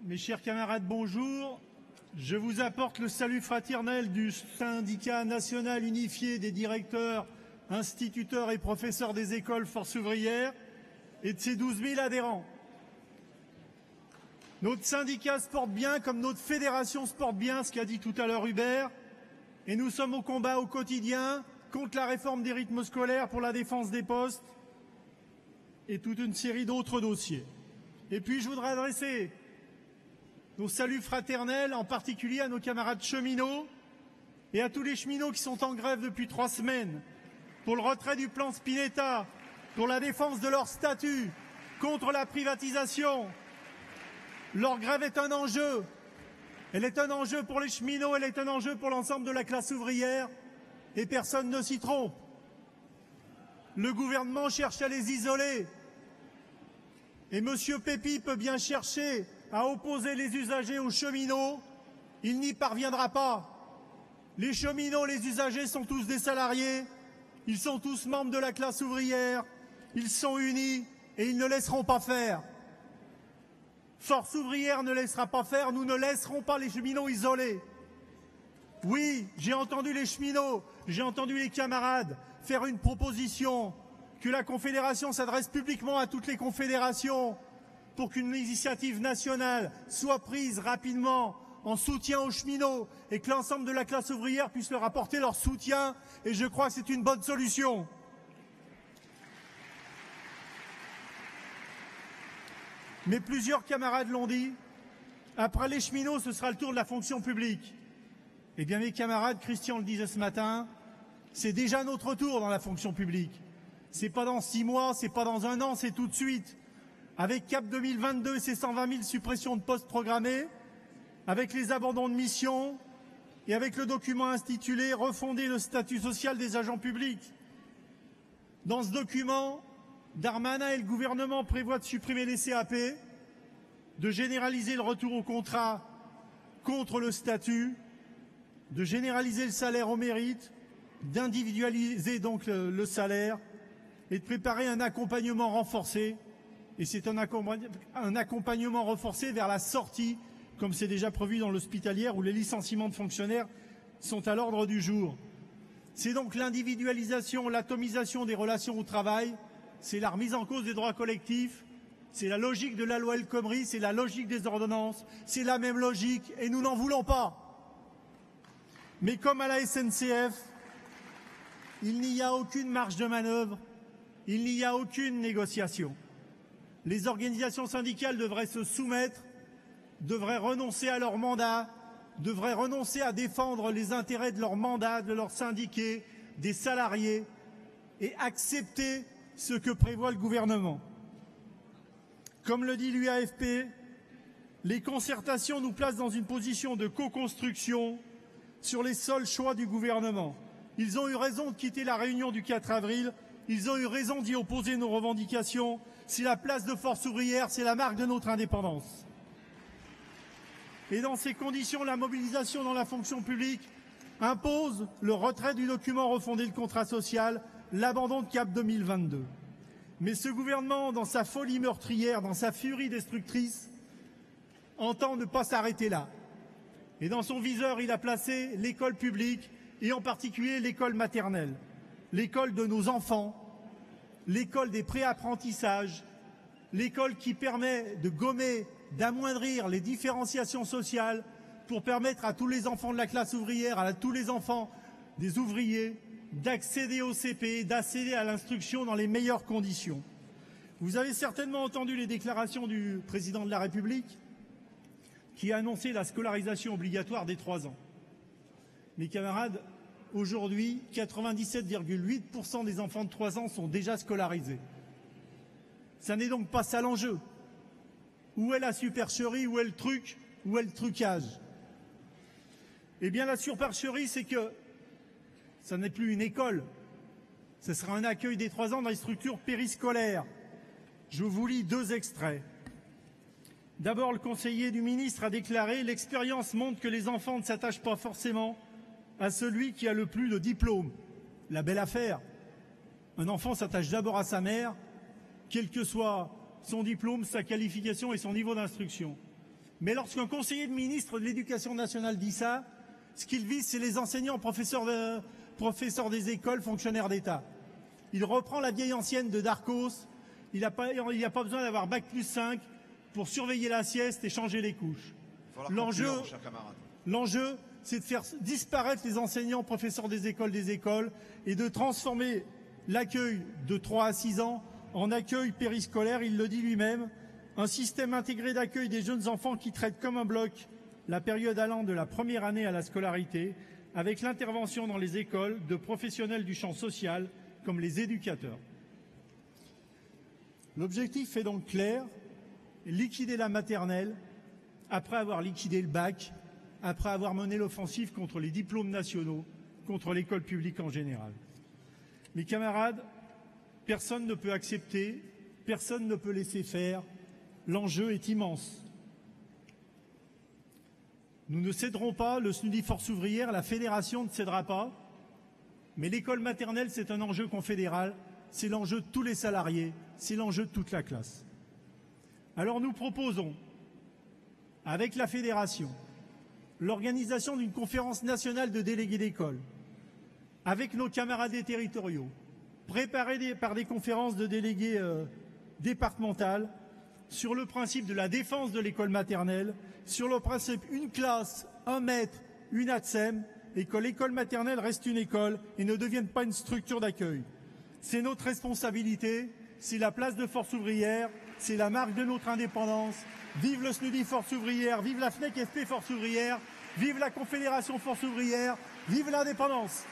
Mes chers camarades, bonjour. Je vous apporte le salut fraternel du syndicat national unifié des directeurs, instituteurs et professeurs des écoles Force ouvrière et de ses 12 000 adhérents. Notre syndicat se porte bien comme notre fédération se porte bien, ce qu'a dit tout à l'heure Hubert, et nous sommes au combat au quotidien contre la réforme des rythmes scolaires, pour la défense des postes et toute une série d'autres dossiers. Et puis je voudrais adresser nos saluts fraternels, en particulier à nos camarades cheminots et à tous les cheminots qui sont en grève depuis 3 semaines pour le retrait du plan Spinetta, pour la défense de leur statut, contre la privatisation. Leur grève est un enjeu. Elle est un enjeu pour les cheminots, elle est un enjeu pour l'ensemble de la classe ouvrière et personne ne s'y trompe. Le gouvernement cherche à les isoler et M. Pépi peut bien chercher à opposer les usagers aux cheminots, il n'y parviendra pas. Les cheminots, les usagers sont tous des salariés, ils sont tous membres de la classe ouvrière, ils sont unis et ils ne laisseront pas faire. Force ouvrière ne laissera pas faire, nous ne laisserons pas les cheminots isolés. Oui, j'ai entendu les cheminots, j'ai entendu les camarades faire une proposition, que la Confédération s'adresse publiquement à toutes les confédérations pour qu'une initiative nationale soit prise rapidement en soutien aux cheminots et que l'ensemble de la classe ouvrière puisse leur apporter leur soutien, et je crois que c'est une bonne solution. Mais plusieurs camarades l'ont dit, après les cheminots, ce sera le tour de la fonction publique. Eh bien mes camarades, Christian le disait ce matin, c'est déjà notre tour dans la fonction publique. C'est pas dans 6 mois, c'est pas dans 1 an, c'est tout de suite. Avec Cap 2022 et ses 120 000 suppressions de postes programmées, avec les abandons de mission et avec le document intitulé « Refonder le statut social des agents publics ». Dans ce document, Darmanin et le gouvernement prévoient de supprimer les CAP, de généraliser le retour au contrat contre le statut, de généraliser le salaire au mérite, d'individualiser donc le salaire et de préparer un accompagnement renforcé. Et c'est un accompagnement renforcé vers la sortie, comme c'est déjà prévu dans l'hospitalière où les licenciements de fonctionnaires sont à l'ordre du jour. C'est donc l'individualisation, l'atomisation des relations au travail, c'est la remise en cause des droits collectifs, c'est la logique de la loi El Khomri, c'est la logique des ordonnances, c'est la même logique et nous n'en voulons pas. Mais comme à la SNCF, il n'y a aucune marge de manœuvre, il n'y a aucune négociation. Les organisations syndicales devraient se soumettre, devraient renoncer à leur mandat, devraient renoncer à défendre les intérêts de leur mandat, de leurs syndiqués, des salariés, et accepter ce que prévoit le gouvernement. Comme le dit l'UAFP, les concertations nous placent dans une position de co-construction sur les seuls choix du gouvernement. Ils ont eu raison de quitter la réunion du 4 avril, ils ont eu raison d'y opposer nos revendications. C'est la place de Force ouvrière, c'est la marque de notre indépendance. Et dans ces conditions, la mobilisation dans la fonction publique impose le retrait du document refonder le contrat social, l'abandon de Cap 2022. Mais ce gouvernement, dans sa folie meurtrière, dans sa furie destructrice, entend ne pas s'arrêter là. Et dans son viseur, il a placé l'école publique, et en particulier l'école maternelle, l'école de nos enfants, l'école des préapprentissages, l'école qui permet de gommer, d'amoindrir les différenciations sociales pour permettre à tous les enfants de la classe ouvrière, à tous les enfants des ouvriers, d'accéder au CP, d'accéder à l'instruction dans les meilleures conditions. Vous avez certainement entendu les déclarations du président de la République qui a annoncé la scolarisation obligatoire dès 3 ans. Mes camarades, aujourd'hui, 97,8% des enfants de 3 ans sont déjà scolarisés. Ça n'est donc pas ça l'enjeu. Où est la supercherie, où est le truc, où est le trucage? Eh bien, la supercherie, c'est que ça n'est plus une école. Ce sera un accueil des 3 ans dans les structures périscolaires. Je vous lis 2 extraits. D'abord, le conseiller du ministre a déclaré « L'expérience montre que les enfants ne s'attachent pas forcément à celui qui a le plus de diplômes. » La belle affaire. Un enfant s'attache d'abord à sa mère, quel que soit son diplôme, sa qualification et son niveau d'instruction. Mais lorsqu'un conseiller de ministre de l'Éducation nationale dit ça, ce qu'il vise, c'est les enseignants, professeurs des écoles, fonctionnaires d'État. Il reprend la vieille ancienne de Darcos. Il n'y a pas besoin d'avoir bac plus 5 pour surveiller la sieste et changer les couches. L'enjeu, c'est de faire disparaître les enseignants, professeurs des écoles et de transformer l'accueil de 3 à 6 ans en accueil périscolaire, il le dit lui-même, un système intégré d'accueil des jeunes enfants qui traite comme un bloc la période allant de la première année à la scolarité, avec l'intervention dans les écoles de professionnels du champ social, comme les éducateurs. L'objectif est donc clair, liquider la maternelle, après avoir liquidé le bac, après avoir mené l'offensive contre les diplômes nationaux, contre l'école publique en général. Mes camarades, personne ne peut accepter, personne ne peut laisser faire, l'enjeu est immense. Nous ne céderons pas, le SNUDI Force ouvrière, la fédération ne cédera pas, mais l'école maternelle, c'est un enjeu confédéral, c'est l'enjeu de tous les salariés, c'est l'enjeu de toute la classe. Alors nous proposons, avec la fédération, l'organisation d'une conférence nationale de délégués d'école, avec nos camarades des territoriaux, préparée par des conférences de délégués départementales, sur le principe de la défense de l'école maternelle, sur le principe une classe, un maître, une ATSEM, et que l'école maternelle reste une école et ne devienne pas une structure d'accueil. C'est notre responsabilité, c'est la place de Force ouvrière, c'est la marque de notre indépendance. Vive le SNUDI Force ouvrière, vive la FNEC FP Force ouvrière, vive la Confédération Force ouvrière, vive l'indépendance.